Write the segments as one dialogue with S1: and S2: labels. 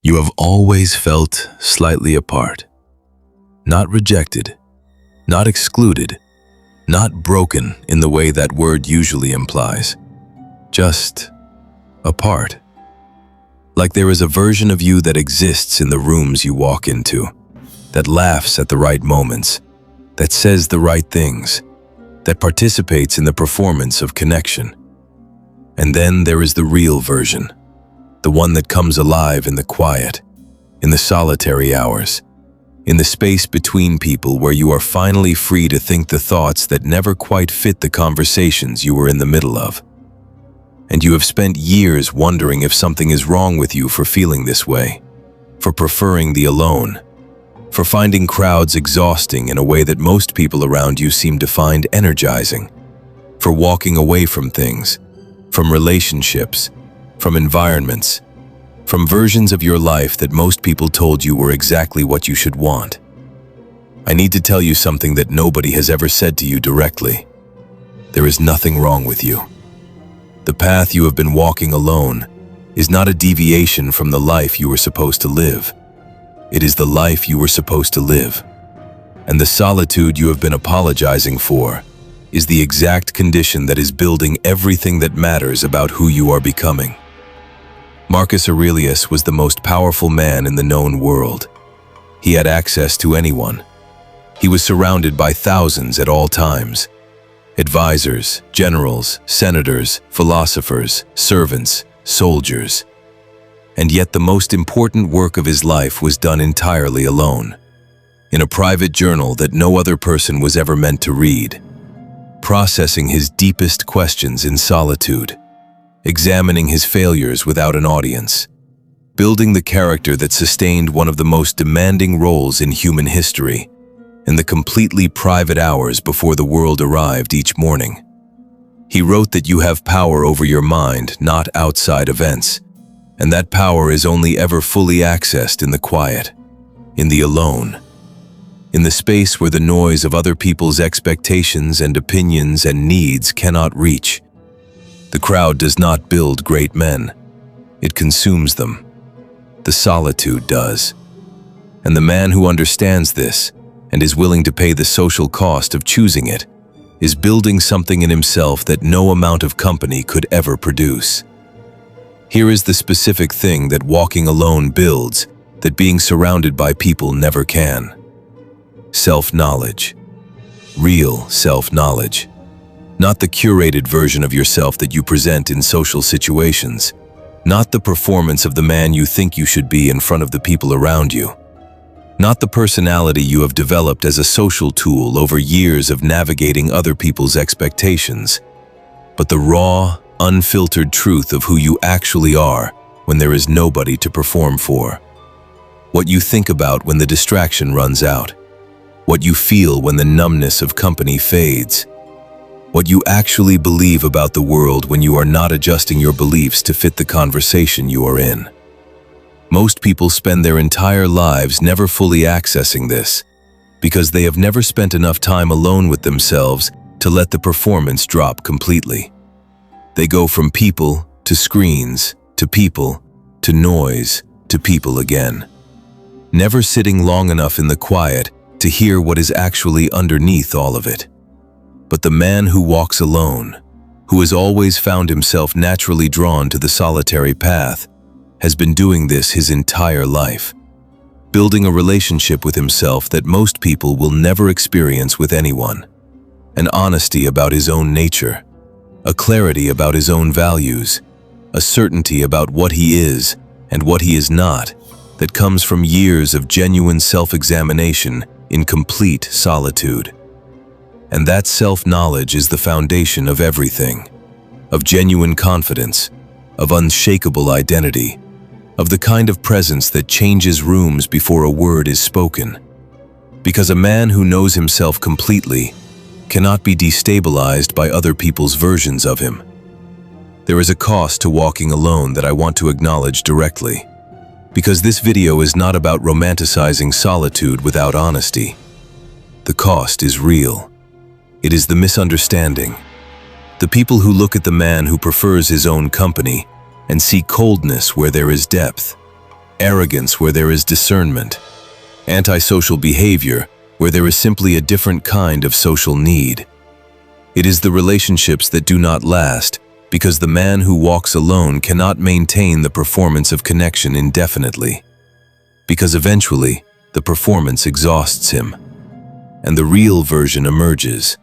S1: You have always felt slightly apart. Not rejected, not excluded, not broken in the way that word usually implies. Just apart. Like there is a version of you that exists in the rooms you walk into, that laughs at the right moments, that says the right things, that participates in the performance of connection. And then there is the real version, the one that comes alive in the quiet, in the solitary hours, in the space between people where you are finally free to think the thoughts that never quite fit the conversations you were in the middle of. And you have spent years wondering if something is wrong with you for feeling this way, for preferring the alone, for finding crowds exhausting in a way that most people around you seem to find energizing, for walking away from things, from relationships, from environments, from versions of your life that most people told you were exactly what you should want. I need to tell you something that nobody has ever said to you directly. There is nothing wrong with you. The path you have been walking alone is not a deviation from the life you were supposed to live. It is the life you were supposed to live. And the solitude you have been apologizing for is the exact condition that is building everything that matters about who you are becoming. Marcus Aurelius was the most powerful man in the known world. He had access to anyone. He was surrounded by thousands at all times. Advisors, generals, senators, philosophers, servants, soldiers. And yet the most important work of his life was done entirely alone, in a private journal that no other person was ever meant to read, processing his deepest questions in solitude, examining his failures without an audience, building the character that sustained one of the most demanding roles in human history, in the completely private hours before the world arrived each morning. He wrote that you have power over your mind, not outside events, and that power is only ever fully accessed in the quiet, in the alone, in the space where the noise of other people's expectations and opinions and needs cannot reach. The crowd does not build great men. It consumes them. The solitude does. And the man who understands this and is willing to pay the social cost of choosing it is building something in himself that no amount of company could ever produce. Here is the specific thing that walking alone builds that being surrounded by people never can. Self-knowledge. Real self-knowledge. Not the curated version of yourself that you present in social situations. Not the performance of the man you think you should be in front of the people around you. Not the personality you have developed as a social tool over years of navigating other people's expectations, but the raw, unfiltered truth of who you actually are when there is nobody to perform for. What you think about when the distraction runs out. What you feel when the numbness of company fades. What you actually believe about the world when you are not adjusting your beliefs to fit the conversation you are in. Most people spend their entire lives never fully accessing this, because they have never spent enough time alone with themselves to let the performance drop completely. They go from people to screens, to people, to noise, to people again. Never sitting long enough in the quiet to hear what is actually underneath all of it. But the man who walks alone, who has always found himself naturally drawn to the solitary path, has been doing this his entire life, building a relationship with himself that most people will never experience with anyone, an honesty about his own nature, a clarity about his own values, a certainty about what he is and what he is not that comes from years of genuine self-examination in complete solitude. And that self-knowledge is the foundation of everything, of genuine confidence, of unshakable identity, of the kind of presence that changes rooms before a word is spoken. Because a man who knows himself completely cannot be destabilized by other people's versions of him. There is a cost to walking alone that I want to acknowledge directly, because this video is not about romanticizing solitude without honesty. The cost is real. It is the misunderstanding. The people who look at the man who prefers his own company and see coldness where there is depth. arrogance where there is discernment, antisocial behavior where there is simply a different kind of social need. It is the relationships that do not last because the man who walks alone cannot maintain the performance of connection indefinitely, because eventually the performance exhausts him, and the real version emerges,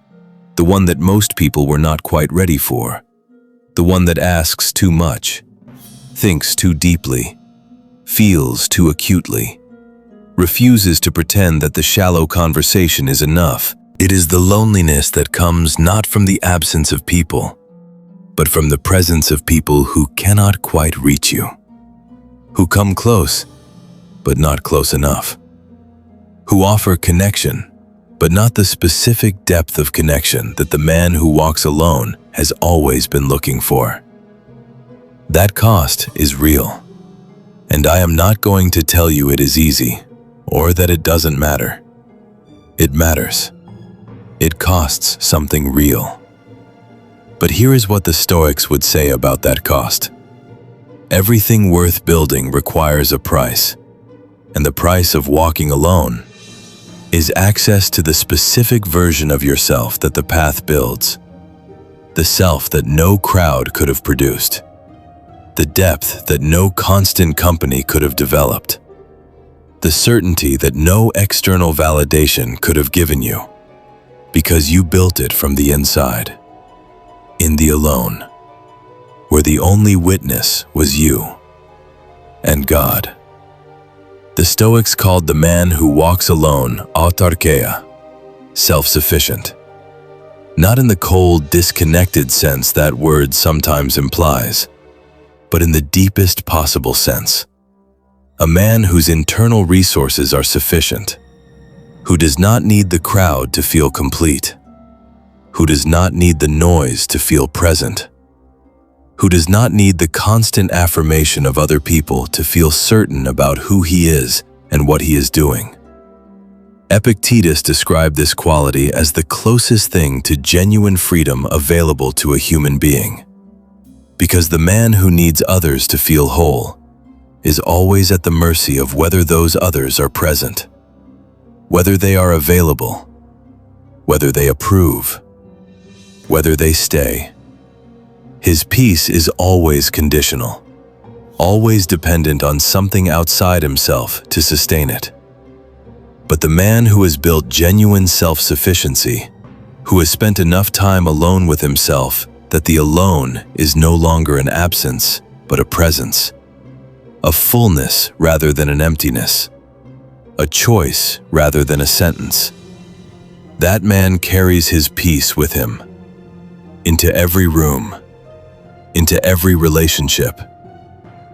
S1: the one that most people were not quite ready for, the one that asks too much, thinks too deeply, feels too acutely, refuses to pretend that the shallow conversation is enough. It is the loneliness that comes not from the absence of people, but from the presence of people who cannot quite reach you, who come close, but not close enough, who offer connection, but not the specific depth of connection that the man who walks alone has always been looking for. That cost is real, and I am not going to tell you it is easy, or that it doesn't matter. It matters. It costs something real. But here is what the Stoics would say about that cost. Everything worth building requires a price, and the price of walking alone is access to the specific version of yourself that the path builds, the self that no crowd could have produced, the depth that no constant company could have developed, the certainty that no external validation could have given you, because you built it from the inside, in the alone, where the only witness was you and God. The Stoics called the man who walks alone autarkeia, self-sufficient. Not in the cold, disconnected sense that word sometimes implies, but in the deepest possible sense. A man whose internal resources are sufficient, who does not need the crowd to feel complete, who does not need the noise to feel present, who does not need the constant affirmation of other people to feel certain about who he is and what he is doing. Epictetus described this quality as the closest thing to genuine freedom available to a human being, because the man who needs others to feel whole is always at the mercy of whether those others are present, whether they are available, whether they approve, whether they stay. His peace is always conditional, always dependent on something outside himself to sustain it. But the man who has built genuine self-sufficiency, who has spent enough time alone with himself that the alone is no longer an absence, but a presence, a fullness rather than an emptiness, a choice rather than a sentence, that man carries his peace with him into every room, into every relationship,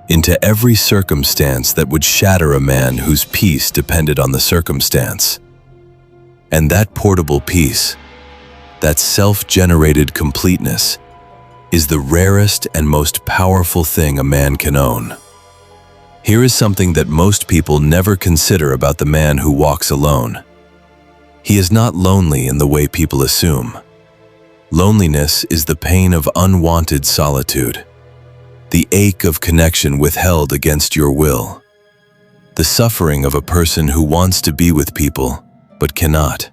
S1: into every circumstance that would shatter a man whose peace depended on the circumstance. And that portable peace, that self-generated completeness, is the rarest and most powerful thing a man can own. Here is something that most people never consider about the man who walks alone. He is not lonely in the way people assume. Loneliness is the pain of unwanted solitude, the ache of connection withheld against your will, the suffering of a person who wants to be with people but cannot.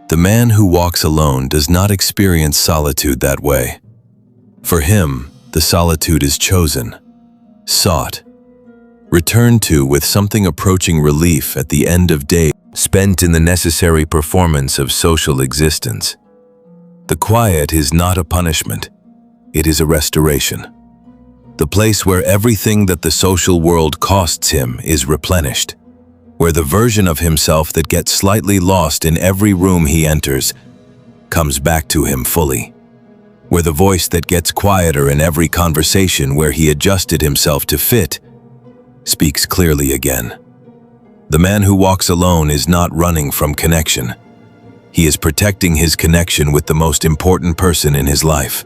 S1: The man who walks alone does not experience solitude that way. For him, the solitude is chosen, sought, returned to with something approaching relief at the end of days spent in the necessary performance of social existence. The quiet is not a punishment, it is a restoration. The place where everything that the social world costs him is replenished, where the version of himself that gets slightly lost in every room he enters comes back to him fully, where the voice that gets quieter in every conversation where he adjusted himself to fit speaks clearly again. The man who walks alone is not running from connection. He is protecting his connection with the most important person in his life,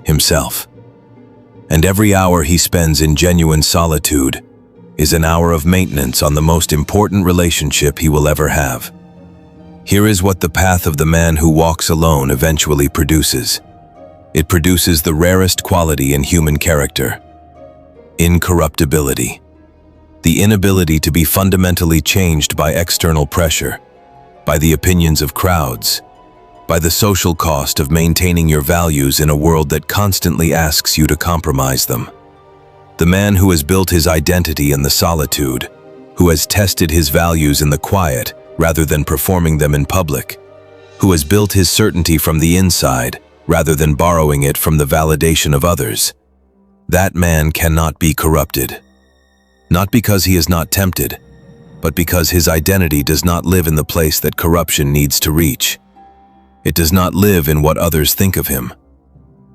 S1: himself. And every hour he spends in genuine solitude is an hour of maintenance on the most important relationship he will ever have. Here is what the path of the man who walks alone eventually produces. It produces the rarest quality in human character: incorruptibility. The inability to be fundamentally changed by external pressure, by the opinions of crowds, by the social cost of maintaining your values in a world that constantly asks you to compromise them. The man who has built his identity in the solitude, who has tested his values in the quiet rather than performing them in public, who has built his certainty from the inside rather than borrowing it from the validation of others, that man cannot be corrupted. Not because he is not tempted, but because his identity does not live in the place that corruption needs to reach. It does not live in what others think of him.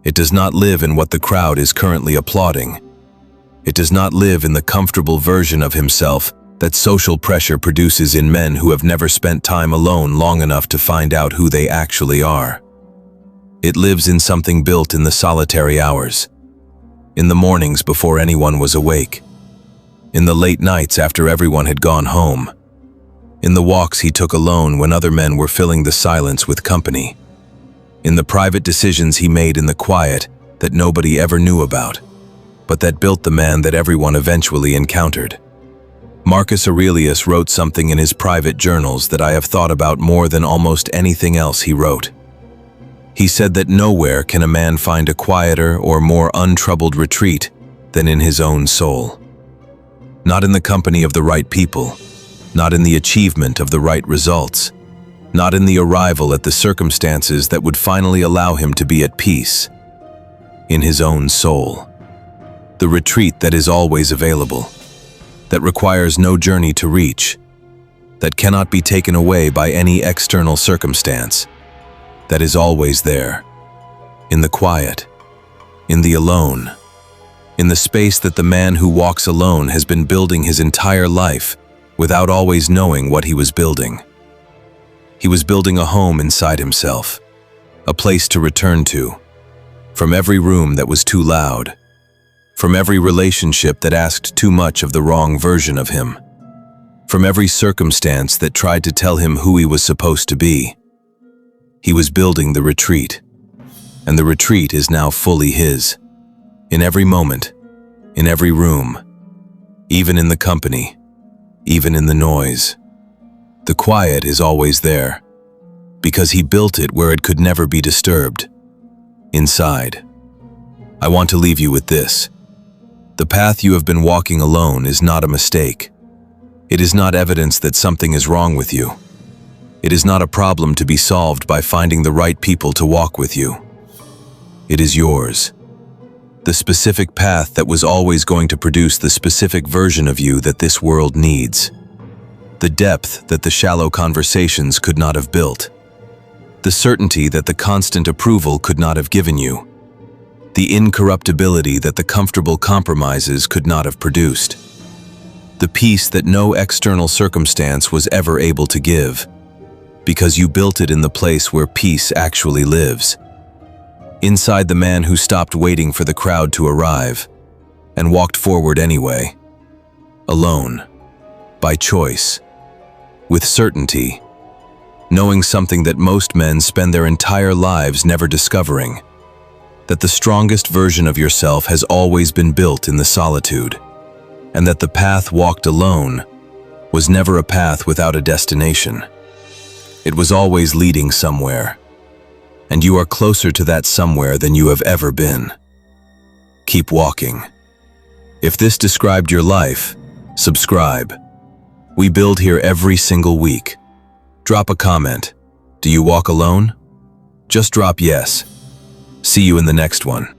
S1: It does not live in what the crowd is currently applauding. It does not live in the comfortable version of himself that social pressure produces in men who have never spent time alone long enough to find out who they actually are. It lives in something built in the solitary hours, in the mornings before anyone was awake, in the late nights after everyone had gone home, in the walks he took alone when other men were filling the silence with company, in the private decisions he made in the quiet that nobody ever knew about, but that built the man that everyone eventually encountered. Marcus Aurelius wrote something in his private journals that I have thought about more than almost anything else he wrote. He said that nowhere can a man find a quieter or more untroubled retreat than in his own soul. Not in the company of the right people, not in the achievement of the right results, not in the arrival at the circumstances that would finally allow him to be at peace. In his own soul. The retreat that is always available, that requires no journey to reach, that cannot be taken away by any external circumstance, that is always there, in the quiet, in the alone, in the space that the man who walks alone has been building his entire life without always knowing what he was building. He was building a home inside himself, a place to return to, from every room that was too loud, from every relationship that asked too much of the wrong version of him, from every circumstance that tried to tell him who he was supposed to be. He was building the retreat, and the retreat is now fully his. In every moment, in every room, even in the company, even in the noise. The quiet is always there, because he built it where it could never be disturbed, inside. I want to leave you with this. The path you have been walking alone is not a mistake. It is not evidence that something is wrong with you. It is not a problem to be solved by finding the right people to walk with you. It is yours. The specific path that was always going to produce the specific version of you that this world needs. The depth that the shallow conversations could not have built. The certainty that the constant approval could not have given you. The incorruptibility that the comfortable compromises could not have produced. The peace that no external circumstance was ever able to give, because you built it in the place where peace actually lives. Inside the man who stopped waiting for the crowd to arrive and walked forward anyway, alone, by choice, with certainty, knowing something that most men spend their entire lives never discovering, that the strongest version of yourself has always been built in the solitude, and that the path walked alone was never a path without a destination. It was always leading somewhere, and you are closer to that somewhere than you have ever been. Keep walking. If this described your life, subscribe. We build here every single week. Drop a comment. Do you walk alone? Just drop yes. See you in the next one.